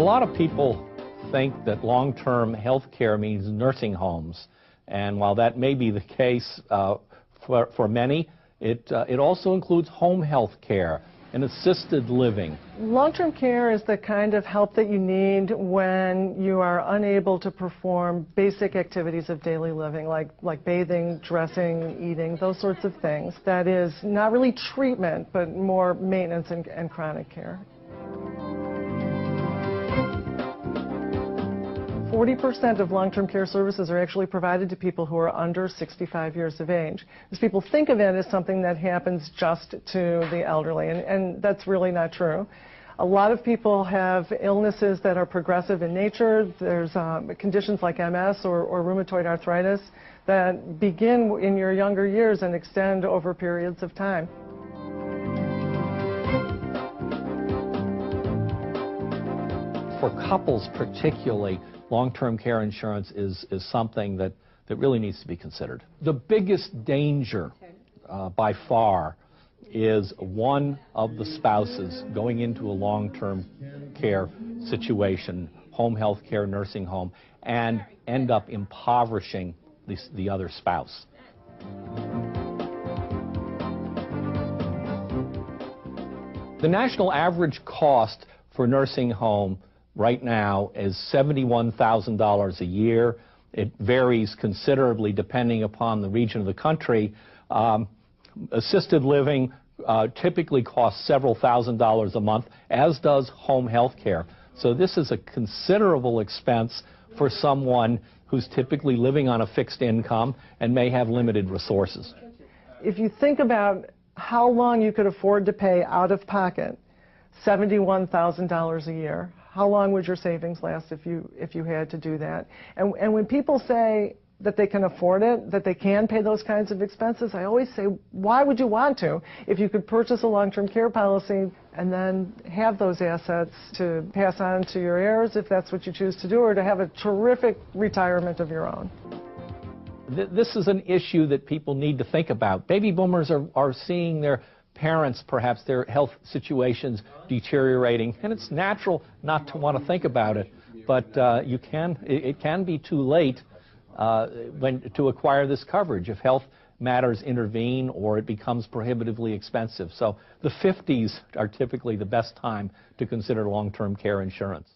A lot of people think that long-term health care means nursing homes, and while that may be the case for many, it also includes home health care and assisted living. Long-term care is the kind of help that you need when you are unable to perform basic activities of daily living, like bathing, dressing, eating, those sorts of things. That is not really treatment, but more maintenance and chronic care. 40% of long-term care services are actually provided to people who are under 65 years of age. Because people think of it as something that happens just to the elderly, and that's really not true. A lot of people have illnesses that are progressive in nature. There's conditions like MS or rheumatoid arthritis that begin in your younger years and extend over periods of time. For couples particularly, long-term care insurance is something that really needs to be considered. The biggest danger by far is one of the spouses going into a long-term care situation, home health care, nursing home, and end up impoverishing the other spouse. The national average cost for nursing home right now is $71,000 a year. It varies considerably depending upon the region of the country. Assisted living typically costs several $1,000s a month, as does home health care. So this is a considerable expense for someone who's typically living on a fixed income and may have limited resources. If you think about how long you could afford to pay out of pocket $71,000 a year, how long would your savings last if you had to do that? And when people say that they can afford it, that they can pay those kinds of expenses, I always say, why would you want to if you could purchase a long-term care policy and then have those assets to pass on to your heirs if that's what you choose to do, or to have a terrific retirement of your own? This is an issue that people need to think about. Baby boomers are seeing their parents, perhaps their health situations deteriorating, and it's natural not to want to think about it, but it can be too late to acquire this coverage if health matters intervene or it becomes prohibitively expensive. So the 50s are typically the best time to consider long-term care insurance.